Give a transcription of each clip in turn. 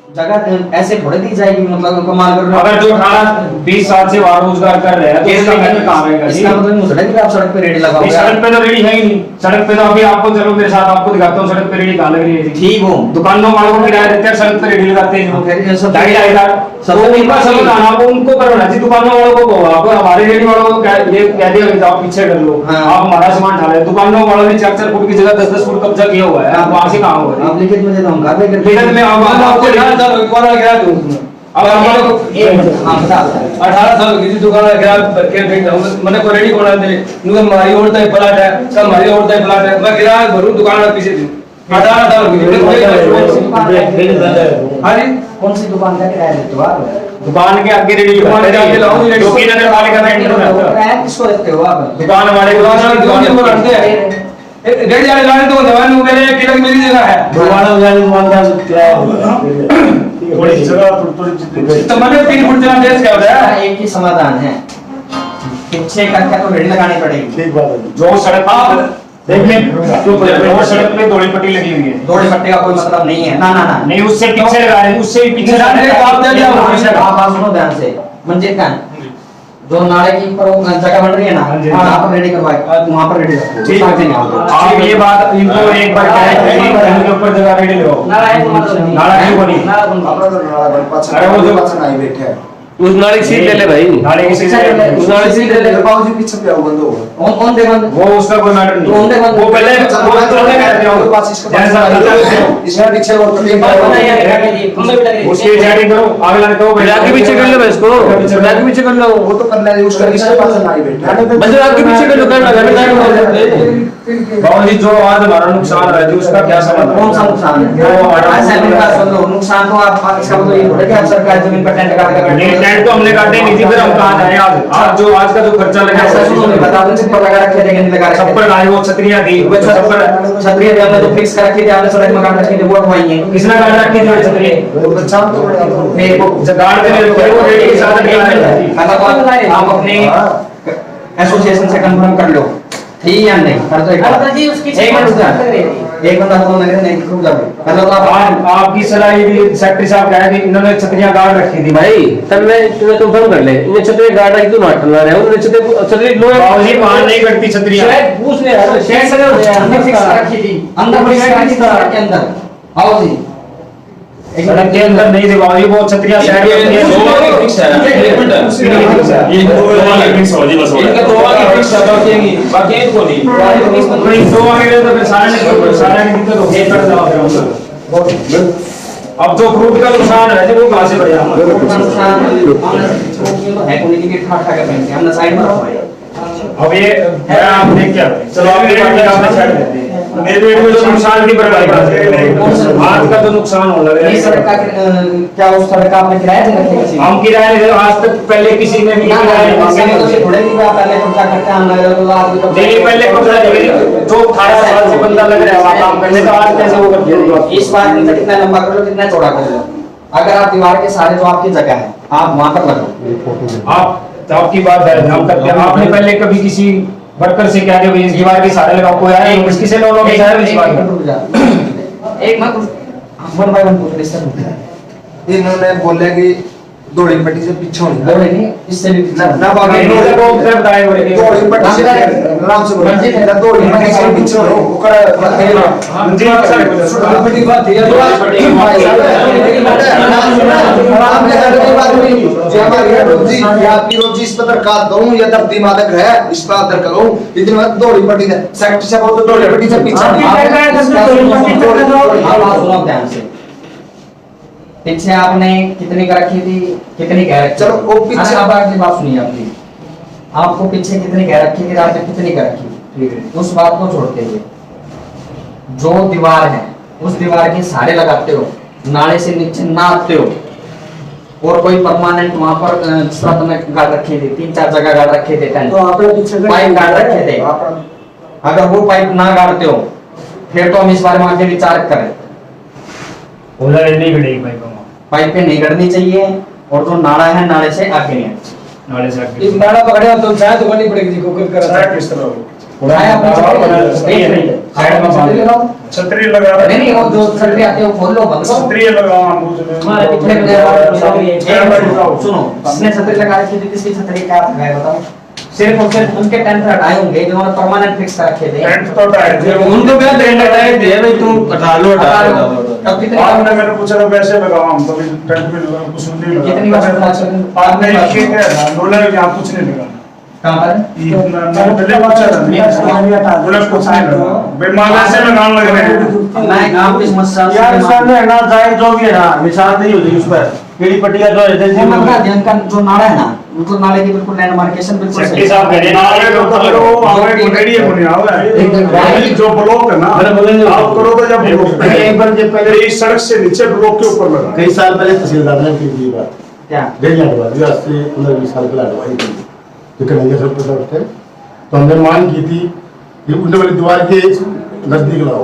जगह ऐसे थोड़े दी जाएगी, मतलब कमाल कर रहे हो। अगर जो 18-20 साल से वहां रोजगार कर रहे हैं तो इसका घर में काम है। इसका मतलब नहीं होता कि आप सड़क पे रेडी लगाओगे। सड़क पे तो रेडी है ही नहीं। सड़क पे तो अभी आपको, चलो मेरे साथ आपको दिखाता हूँ सड़क पे रेडी कहाँ लग रही है। ठीक हो, दुकानों वालों को किराया देते हैं, सड़क पे रेडी लगाते हैं। उनको करवाना चाहिए, दुकानों वालों को कहो। आप हमारे रेडी वालों को ये कह दिया कि आप पीछे कर लो, आप हमारा सामान उठा ले। दुकानों वालों ने 4-4 फुट की जगह 10-10 फुट कब्जा किया हुआ है, आप वहां से कहाँ हो? आप लिखित में देता हूं, लिखित में आपको 18 साल की दुकान मैंने को रेडी कोना दे हमारी औरत है प्लाट है, सब हमारी औरत है प्लाट है, मैं किराया भरूं दुकान में पीछे दूं। 18 साल की कौन सी दुकान का किराया देते हो आप? दुकान के आगे रेडी दुकान के आगे लाओ, क्योंकि नगर पालिका में किराया किसको देते हो आप? दुकान वाले को रखते हैं। रेडी वाले गाड़ी तो जवान मेरे किलो की मेरी जगह है, दुकान वाले दुकानदार किराया थोड़ी जगह थोड़ी तो मैंने 3 फुट जगह देश क्या होता है। एक ही समाधान है, पीछे करके तो रेडी लगानी पड़ेगी। ठीक बात है। जो सड़क देखिए, जो सड़क पे दौड़ी पट्टी लगी हुई है, दौड़ी पट्टी का कोई मतलब नहीं है। ना ना ना नहीं, उससे पीछे लगा रहे हैं, उससे भी पीछे आप सुनो ध्यान से। मंजिल का जो नाले की ऊपर जगह बन रही है ना, वहां पर रेडी करवाए, वहां पर रेडी रखो। ठीक है, आप ये बात इनको एक बार कहें कि ऊपर जगह रेडी लगाओ। नाला क्यों बनी? अरे वो जो बच्चा नहीं बैठे हैं उस नाले की सीट ले ले भाई, नाले की सीट ले ले, उस नाले की सीट ले ले। बाबूजी पीछे पे आओ, बंद होगा। कौन दे बंद? वो उसका कोई मैटर नहीं। वो पहले इसमें पीछे और उसकी सेटिंग करो, आगे लड़के को बैठा के पीछे कर लो इसको, बैठा के पीछे कर लो। वो तो करना है, उसका इसके पास नहीं बैठा बस आपके पीछे कर लो, करना घर में बाबूजी जो आज हमारा नुकसान है उसका क्या समाधान? कौन सा नुकसान है? वो ऐसा नहीं बात सुन लो, नुकसान तो आप इसका मतलब ये थोड़ा कि आप सरकारी जमीन पर टेंट काट कर नहीं, टेंट तो हमने काटे नहीं थी, फिर हम कहां जाए? आज का जो खर्चा लगा ऐसा सुनो, मैं बता दूं, छप्पर लगा रखे थे कि नहीं लगा रखे? छप्पर लाए, वो छतरियां थी, वो छप्पर छतरी भी हमने तो फिक्स कर रखी थी, आपने सड़क में काट रखी थी, वो हटवाई है। किसने काट रखी थी छतरी? वो बच्चा तो मेरे को गार्ड के लिए वो रेडी के साथ निकाल आप अपने एसोसिएशन से कंफर्म कर लो, ठीक या नहीं? कर दो एक जी, उसकी एक मिनट रुक जा, एक बंदा फोन लगे नहीं रुक जाओ। मतलब तो आप आपकी सलाह ये भी सेक्रेटरी साहब कह रहे थे इन्होंने छतरियां गाड़ रखी थी। भाई तब मैं तुम्हें कंफर्म कर ले, इन्हें छतरी गार्ड रखी तो नाटक ना रहे, उन्हें छतरी लो बाबूजी वहां नहीं करती छतरियां, शायद पूछ ले यार, शायद सजा हमने फिक्स कर रखी थी, अंदर फिक्स कर रखी थी सड़क के अंदर। आओ जी, सड़क के अंदर नहीं थी बाबूजी, वो छतरियां साइड में ये थी। दो वाली फिक्स है, एक मिनट ये दो वाली फिक्स हो जी, बस इनका दो वाली फिक्स है, बाकी एक को नहीं दो आगे तो फिर सारे ने दिक्कत हो गई, कर दो। अब जो फ्रूट का नुकसान है वो कहां से बढ़िया? नुकसान है कोई की ठाठ ठाक पहनते हमने साइड में रखवाया। अब ये आप देख क्या, चलो आप रेट में आपने छाड़ देते हैं, मेरे रेट में जो नुकसान की भरपाई करते हैं, आज का तो नुकसान हो लगा ये सड़क का क्या उस सड़क का आपने किराया दे रखा है? हम किराया नहीं, आज तक पहले किसी ने भी किराया नहीं, थोड़े दिन बाद पहले कब्जा करते हैं, हम लगे तो आज भी कब्जा नहीं पहले कब्जा नहीं, जो 18 साल से बंदा लग रहा है काम करने, तो आज कैसे वो कर दिया? इस बार कितना लंबा कर लो, कितना चौड़ा कर लो, अगर आप दीवार के सारे जो आपकी जगह है आप वहां पर लगो। आप आपकी बात है, हम करते हैं। आपने पहले कभी किसी वर्कर से क्या दिया इस दीवार के सारे लगाओ, कोई आया किसी से लोगों के सारे इस बात एक मत वन बाय वन पूछ ले। इन्होंने बोला कि दौड़ी पट्टी से पीछे होनी दौड़े नहीं, इससे भी ना बाकी को ऑब्जर्व दाए बोले दौड़ी पट्टी से आराम से बोलो जी, दौड़ी पट्टी से पीछे हो ओकर जी सर पट्टी बात है, आपने करने बात हुई जो हमारी रोजी या आपकी रोजी इस पर का दूं या तब दिमाग है इस पर आदर करूं, इतने में दौड़ी पट्टी से सेक्टर से बहुत दौड़ी पट्टी से पीछे सुनो ध्यान से। पीछे आपने कितनी का रखी थी, कितनी कह रखी? चलो वो पीछे अब आपकी बात सुनिए, आपकी आपको पीछे कितनी कह रखी थी, आपने कितनी का रखी? ठीक है, उस बात को छोड़ते हुए जो दीवार है उस दीवार के सहारे लगाते हो, नाले से नीचे ना आते हो, और कोई परमानेंट वहां पर जिस तरह तुमने गाड़ रखी थी, 3-4 जगह गाड़ रखे थे, पाइप गाड़ रखे थे, अगर वो पाइप ना गाड़ते हो फिर तो हम इस बारे में आगे विचार करें। बोला नहीं गड़ेगी भाई, पाइपें नहीं गड़नी चाहिए, और जो नाला है नाले से आगे नहीं, नाले से आगे इस नाला पकड़े तो चाहे तो करनी पड़ेगी जी, कोकर करा किस तरह आया आपने छतरी लगाओ। छतरी लगा नहीं नहीं, वो जो छतरी आती है वो खोल लो, बंद करो। छतरी लगाओ हमारे पिछले सुनो, इसने छतरी लगा रखी थी, किसकी छतरी क्या है बताओ? सिर्फ और सिर्फ उनके टेंट हटाए होंगे जिन्होंने परमानेंट फिक्स कर रखे थे। टेंट तो हटाए थे उनको क्या टेंट हटाए थे भाई, तुम हटा लो तब कितनी आपने मैंने पूछा तो वैसे लगाओ, हम तो टेंट भी लगा कुछ नहीं लगा। कितनी बार आपने ठीक है रोलर यहाँ कुछ नहीं लगा। कहां पर? मैंने पहले पूछा था रोलर कुछ नहीं लगा, बेमाल ऐसे लगाने लग रहे हैं। मैं आप इस मसला यार इसमें है ना जाए जो भी है ना निशान नहीं होती उस पर कीड़ी पट्टियां जो है वो लगा ध्यान का जो नाला है ना, उनको नाले की बिल्कुल लैंड मार्केशन बिल्कुल सही। साहब कह रहे नाले तो करो आगे कोनेडी है बुनिया हुआ है जो ब्लॉक है ना आप करो तो जब ब्लॉक एक बार जब पहले इस सड़क से नीचे ब्लॉक के ऊपर लगा। कई साल पहले तहसीलदार ने की थी बात क्या डेढ़ लाख बाद आज से 15-20 साल पहले हटवाई थी जो कन्हैया सब पर थे, तो हमने मांग की थी कि उन वाली दीवार के नजदीक लाओ,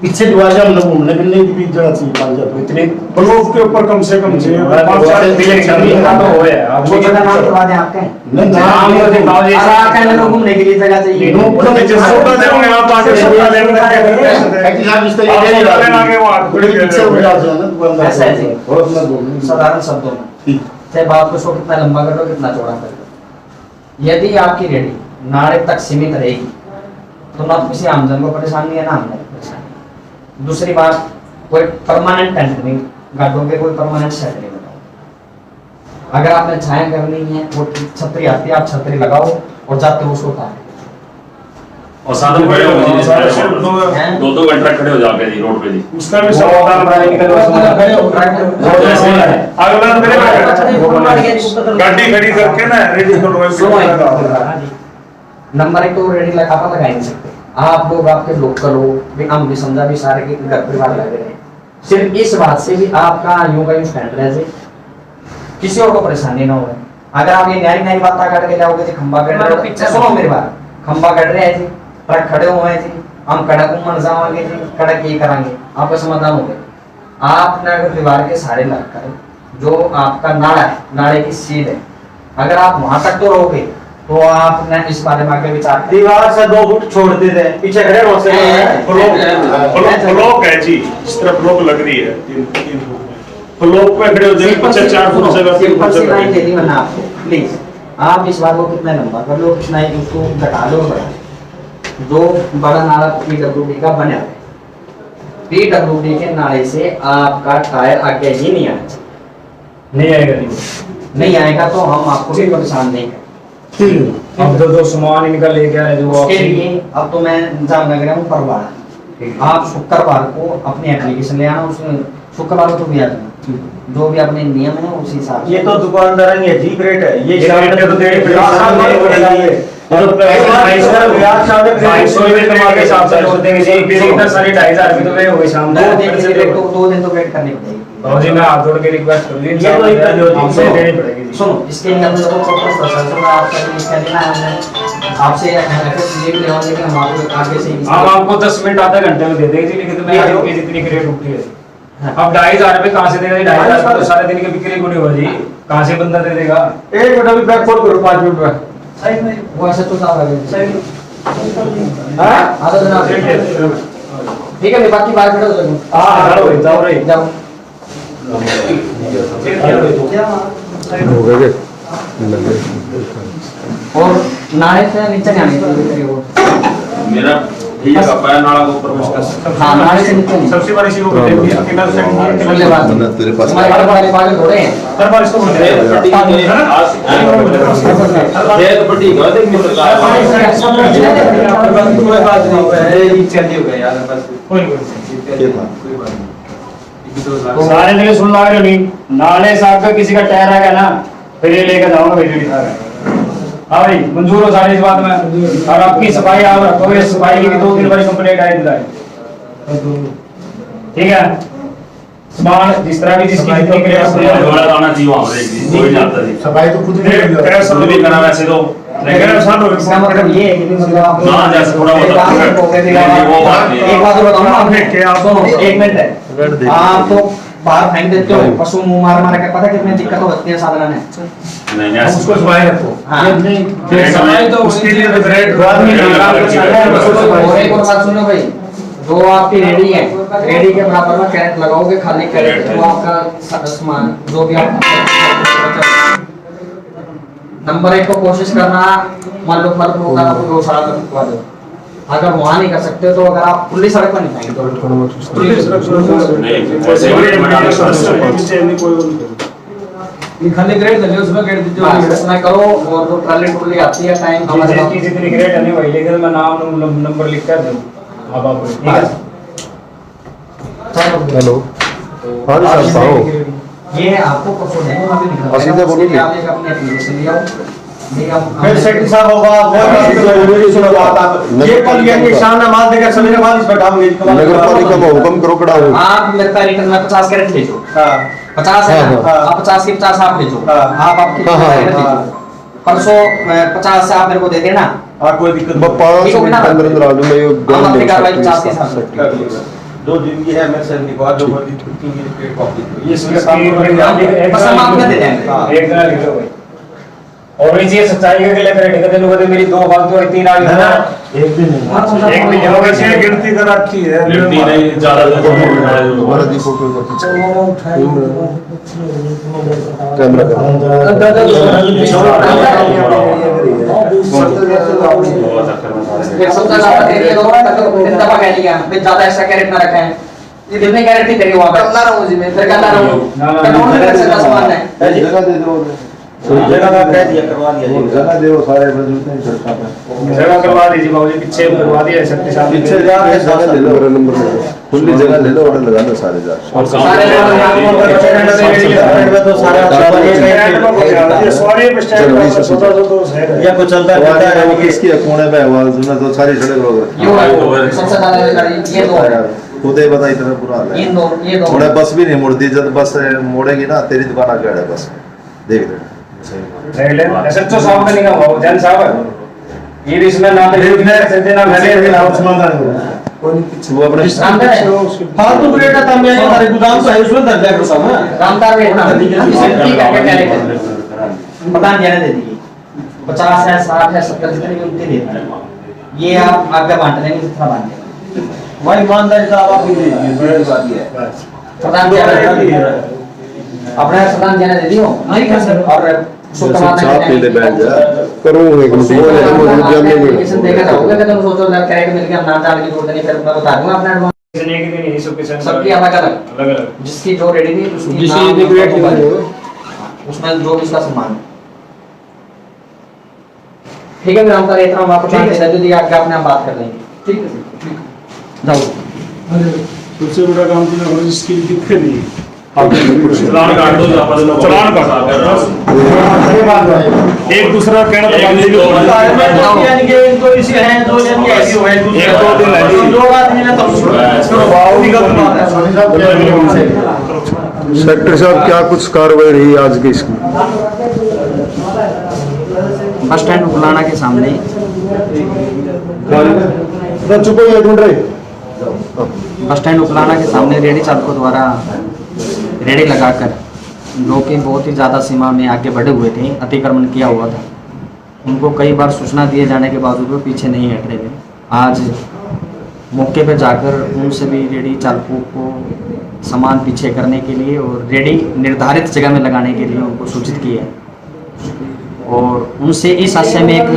पीछे दीवार से हम लोग घूमने फिरने की भी जगह चाहिए 5,000 इतने ब्लॉक के ऊपर कम से कम चाहिए 5-4 जमीन का तो हो है आप वो जगह नाम करवा दें आपके नहीं नाम तो दिखाओ जी। और आप कहने लोग घूमने के लिए जगह चाहिए। ऐसा है जी। साधारण शब्दों में चाहे बात को कितना लंबा कर लो कितना चौड़ा कर लो, यदि आपकी रेडी नाड़े तक सीमित रहेगी तो ना तो किसी आमजन को परेशानी है ना आमजन को परेशानी। दूसरी बात, कोई परमानेंट टेंट नहीं, गाड़ों पे कोई परमानेंट सेट नहीं लगाओ। अगर आपने छाया करनी है वो छतरी आती है, आप छतरी लगाओ और जाते हो उसको उतारो। और साधन खड़े हो गए दो घंटा खड़े हो जाओगे जी रोड पे जी। उसका भी समाधान गाड़ी खड़ी करके ना रेडी करो। नंबर एक तो रेडी लगा लगा नहीं सकते आप लोग, आपके लोकल हो भी, हम भी समझा भी सारे के घर परिवार लग रहे हैं। सिर्फ इस बात से भी आपका यूं का यूं स्टैंड रहे, किसी और को परेशानी ना हो। अगर आप ये न्यारी न्यारी बात काट के जाओगे खंबा कट रहे, सुनो मेरी बात, खंबा कट रहे हैं जी, ट्रक खड़े हुए हैं जी, हम कड़क उमड़ जाएंगे जी, कड़क ये कराएंगे, आपका समाधान हो गया। आपने अगर दीवार के सहारे लगकर जो आपका नाला है, नाले की सीध है, अगर आप वहां तक तो रहोगे तो आपने इस बारे में आगे विचार करें। दीवार से 2 फुट छोड़ देते हैं पीछे खड़े हो से ब्लॉक है जी, इस तरह ब्लॉक लग रही है 3 फुट ब्लॉक पे खड़े हो जाएंगे, 4 फुट जगह सिंपल सी लाइन दे दी मैंने आपको, प्लीज आप इस बात को कितना लंबा कर लो, कितना ही उसको घटा लो, बढ़ा जो बड़ा नाला पीडब्ल्यूडी का बना है, पीडब्ल्यूडी के नाले से आपका टायर आगे ही नहीं आना चाहिए। नहीं आएगा जी, नहीं आएगा तो हम आपको भी परेशान नहीं करें। अब तो सामान इनका लेके आए जो उसके लिए अब तो मैं इंतजाम लग रहा हूँ परवार, आप शुक्रवार को अपनी एप्लीकेशन ले आना, उसमें शुक्रवार को भी आ जाना, जो भी अपने नियम है उसी हिसाब से। ये तो दुकानदार ये अजीब रेट है, ये रेट तो देने पड़ेगा। सारी 2,500 रुपये तो वे हो गए शाम 2 दिन तो वेट करनी पड़ेगी। जी मैं हाथ जोड़ के रिक्वेस्ट कर दी, देनी पड़ेगी। सुनो, इसके लिए हम लोगों को प्रॉपर प्रोसेस में आपका लिखा देना है, हमने आपसे ये भी लेवांगे कि हम आपको आगे से हम आपको 10 मिनट आधा घंटे में दे देंगे, लेकिन मैं आज के जितनी की रेट उठी है अब 2,500 रुपये कहाँ से देगा? 2,500 तो सारे दिन की बिक्री को नहीं होगा जी, कहाँ से बंदा दे देगा? 1 मिनट अभी बैक फोन करो 5 मिनट में सही में वो ऐसे तो था सही हां आधा दिन आप ठीक है, मैं बाकी बात कर दूं। हां जाओ रे जाओ और नाले से नीचे नहीं आने चाहिए वो मेरा भैया का पैर नाला को ऊपर में हाँ नाले से नीचे नहीं। सबसे बड़ी चीज वो अकेला अगले बात तेरे पास हमारे घर वाले पागल थोड़े हैं। हर बार इसको बोलते हैं एक पट्टी का देख मिल रहा सारे जगह सुन ला रहे हो नहीं, नाले साहब का किसी का टायर आएगा ना फिर ये लेकर जाऊंगा भाई डी साहब। हाँ भाई मंजूर हो सारी इस बात में, और आपकी सफाई आप रखोगे, सफाई की 2 दिन बड़ी कंप्लेंट आई दिलाई, ठीक है? सामान जिस तरह भी जिसकी जितनी है बड़ा आना चाहिए वहां पे कोई जाता नहीं सफाई तो खुद सब भी करा वैसे तो लेकिन साथ हो इसका मतलब ये है कि मतलब आप ना जैसे थोड़ा बहुत वो बात नहीं एक बात बताऊं ना आपने क्या सुनो 1 मिनट है, आप तो बाहर फेंक देते हो, पशु मुंह मार मार के, पता कितनी दिक्कत होती है साधना में। नहीं हम उसको समाये रखो। हाँ। समाये तो उसके लिए तो ग्रेड और एक और बात सुनो भाई, जो आपकी रेडी है, रेडी के बराबर में कैरेट लगाओगे, खाली कैरेट, तो आपका सामान जो भी आप नंबर 1 को कोशिश करना, मान लो फल होगा तो गौशाला तक पहुंचा दो। अगर वहाँ नहीं कर सकते तो अगर आप खुली सड़क पर नहीं फेंक दो, ये खाली ग्रेड दे उसमें ग्रेड दीजिए, उसमें करो। और जो ट्राली टुली आती है टाइम जितनी जितनी ग्रेड नहीं वही, लेकिन मैं नाम नंबर लिख कर दूं अब आपको, ठीक है। हेलो हाँ जी साहब, ये आपको परसों नहीं अभी निकल सीधे बोलिए। आप एक अपने एप्लीकेशन ले आओ, फिर सेक्रेटरी साहब होगा वो सुनो बात, ये पल ये निशान नमाज देकर समय के बाद इस पर डालेंगे। नगर पालिका में हुक्म करो कड़ा हो। आप मेरे पास रिटर्न में 50 कैरेट भेजो। हां 50 है ना? हाँ, आप 50 की 50 आप भेजो। आप आपकी कैरेट भेजो। परसों 50 से आप मेरे को दे देना। कोई दिक्कत मैं 5 मिनट के अंदर अंदर आ जाऊं। मैं ये हम अपनी कार्रवाई 50 के हिसाब से जो जिंदगी है मैं सर निकवा दो बड़ी कुछ की कॉपी ये इसका काम एक बस हम आपको दे देंगे। एक दिन लिखो भाई। और ये सच्चाई के लिए रेडी कर देने को मेरी 2 फालतू और 3 आ गई ना, एक दिन नहीं एक भी जमा वैसे गिनती कर रखी है, गिनती नहीं ज्यादा हमारा जी फोटो कैमरा फिर सबसे ज्यादा दे दिया तो फिर दबा कह लिया, फिर ज्यादा एक्स्ट्रा कैरेट ना रखें। ये कितने कैरेट की करी वहां पे करना रहूं जी मैं, फिर करना रहूं कानून में रख सकता सामान है। जगह दे दो, जगह का कह दिया करवा दिया जगह दे वो सारे बजूते हैं चर्चा पे जगह करवा दीजिए बाबूजी, पीछे करवा दिया शक्ति साहब पीछे जा के जगह ले लो, मेरा नंबर ले लो, खुली जगह ले लो, ऑर्डर लगा लो सारे जा। और सारे तो सारा या कुछ चलता है वो किसकी है कोने पे आवाज सुना तो सारी सड़क रोक ये सबसे ज्यादा गाड़ी ये दो है, खुद ही बता इतना बुरा हाल ये है। दो ये दो थोड़ा बस भी नहीं मुड़ती, जब बस मोड़ेगी ना तेरी दुकान आ गया बस देख ले। एसएचओ साहब का नहीं हुआ जैन साहब, ये भी इसमें ना तो देना मैंने वो अपने फालतू ग्रेड का मैं हमारे गोदाम तो है उसमें दर्ज है सब रामदार में ना ठीक है कैरेट पता नहीं दे दीजिए। 50 है 60 है 70 जितने भी उतने देते हैं, ये आप आगे बांट देंगे जितना बांटेंगे। भाई ईमानदारी साहब आप भी दीजिए बात ये है प्रधान जी अपने प्रधान जी ने दे दियो नहीं कर सर और चाप ले बैठ जा करूं एक मिनट एप्लीकेशन देगा जाओगे तो सोचो कैरेट मिल गया नाम डाल के जोड़ देंगे, फिर मैं बता दूंगा अपना एडवांस सबकी अलग अलग जिसकी जो रेडी थी उसकी उसमें जो भी उसका सामान। ठीक है मेरा हम इतना हम आपको ठीक है जल्दी आगे अपने हम बात कर लेंगे। ठीक है जाओ। सबसे बड़ा काम तो ना इसकी दिक्कत नहीं चलान काट दो, चलान काट एक दूसरा कहना तो मान लीजिए यानी कि इनको इसी हैं दो जन ऐसी हुए एक दो दिन लगे। दो आदमी ने तब सेक्रेटरी साहब क्या कुछ कार्रवाई रही आज की इसकी? बस स्टैंड बुलाना के सामने चुप हो ढूंढ रहे बस स्टैंड उपलाना के सामने रेडी चालकों द्वारा रेडी लगाकर जो कि बहुत ही ज़्यादा सीमा में आगे बढ़े हुए थे, अतिक्रमण किया हुआ था, उनको कई बार सूचना दिए जाने के बावजूद वो पीछे नहीं हट रहे थे। आज मौके पर जाकर उनसे भी रेडी चालकों को सामान पीछे करने के लिए और रेडी निर्धारित जगह में लगाने के लिए उनको सूचित किया और उनसे इस आशय में एक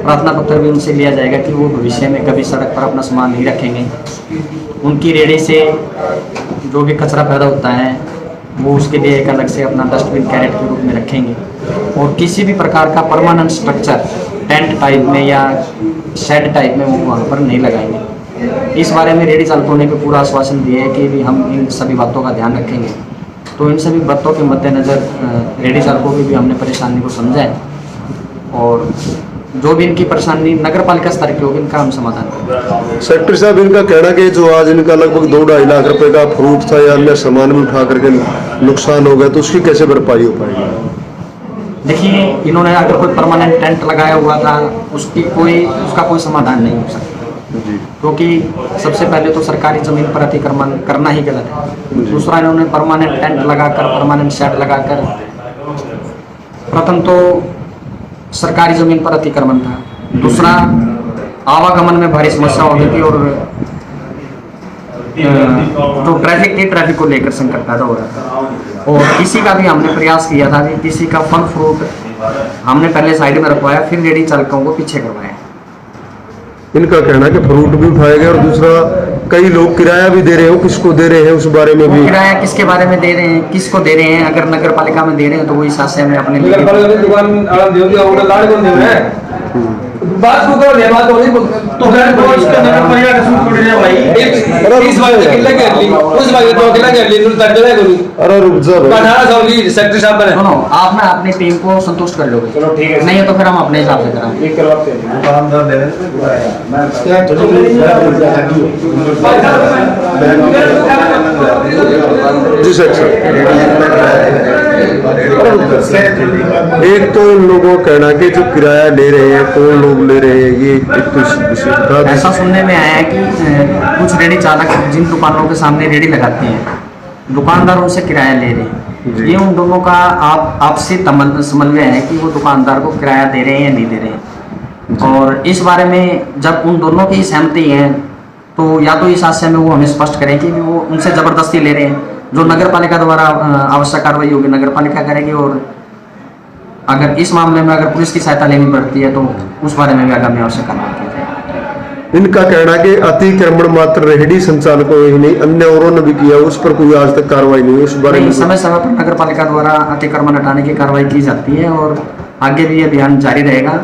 प्रार्थना पत्र भी उनसे लिया जाएगा कि वो भविष्य में कभी सड़क पर अपना सामान नहीं रखेंगे। उनकी रेडी से जो भी कचरा पैदा होता है वो उसके लिए एक अलग से अपना डस्टबिन कैरेट के रूप में रखेंगे और किसी भी प्रकार का परमानेंट स्ट्रक्चर टेंट टाइप में या शेड टाइप में वो वहाँ पर नहीं लगाएंगे। इस बारे में रेडी चालकों ने भी पूरा आश्वासन दिया है कि भी हम इन सभी बातों का ध्यान रखेंगे। तो इन सभी बातों के मद्देनज़र रेडी चालकों की भी हमने परेशानी को समझा है और जो भी इनकी परेशानी नगर पालिका स्तर की होगी इनका हम समाधान करेंगे। सेक्रेटरी साहब इनका कहना कि जो आज इनका लगभग 2-2.5 लाख रुपए का फ्रूट था या अन्य सामान भी उठा करके नुकसान हो गया तो उसकी कैसे भरपाई हो पाएगी? देखिए इन्होंने अगर कोई परमानेंट टेंट लगाया हुआ था उसका कोई समाधान नहीं हो सकता। जी क्योंकि सबसे पहले तो सरकारी जमीन पर अतिक्रमण करना ही गलत है। दूसरा, इन्होंने परमानेंट टेंट लगाकर, परमानेंट शेड लगाकर, प्रथम तो सरकारी जमीन पर अतिक्रमण था, दूसरा आवागमन में भारी समस्या हो गई थी, और जो ट्रैफिक थी, ट्रैफिक को लेकर संकट पैदा हो रहा था। और किसी का भी हमने प्रयास किया था कि किसी का फल फ्रूट हमने पहले साइड में रखवाया, फिर रेडी चालकों को पीछे करवाया। इनका कहना है कि फ्रूट भी उठाए गए, और दूसरा कई लोग किराया भी दे रहे हो, किसको दे रहे हैं उस बारे में भी। किराया किसके बारे में दे रहे हैं, किसको दे रहे हैं? अगर नगर पालिका में दे रहे हैं तो वो इस हिसाब से हमें अपने लिए दुकान आराम दे दिया, वो लाड़ कौन दे रहा है? बात को करो, बात हो रही तो फिर कोर्स का नगर पालिका का सूट पड़ रहा भाई। इस बात के किला कर ली, उस बात के तो किला कर ली, उन तक जगह कोनी। अरे रुक जा भाई, 1800 की सेक्रेटरी साहब बने। सुनो, आप ना अपनी टीम को संतुष्ट कर लोगे, चलो ठीक है, नहीं है तो फिर हम अपने हिसाब से कराएंगे। ठीक करवाते हैं। जी सर। एक तो इन लोगों का कहना कि जो किराया ले रहे हैं, कौन लोग ले रहे हैं, ये एक तो बता दें। ऐसा सुनने में आया है कि कुछ रेडी चालक जिन दुकानों के सामने रेडी लगाते हैं, दुकानदार उनसे किराया ले रहे हैं। ये उन दोनों का आपसी समन्वय है कि वो दुकानदार को किराया दे रहे हैं या नहीं दे रहे हैं। और इस बारे में जब उन दोनों की सहमति है तो या तो इस हादसे में वो हमें स्पष्ट करें कि वो उनसे जबरदस्ती ले रहे हैं। जो नगर पालिका द्वारा आवश्यक कार्रवाई होगी नगर पालिका करेगी, और अगर इस मामले में अगर पुलिस की सहायता लेनी पड़ती है तो उस बारे में भी आगामी आवश्यक कार्रवाई की जाएगी। इनका कहना है कि अतिक्रमण मात्र रेहड़ी संचालकों ही नहीं, अन्य औरों ने भी किया, उस पर कोई आज तक कार्रवाई नहीं हुई। उस बारे में समय समय पर नगर पालिका द्वारा अतिक्रमण हटाने की कार्रवाई की जाती है, और आगे भी ये अभियान जारी रहेगा।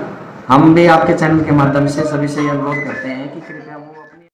हम भी आपके चैनल के माध्यम से सभी से ये अनुरोध करते हैं कि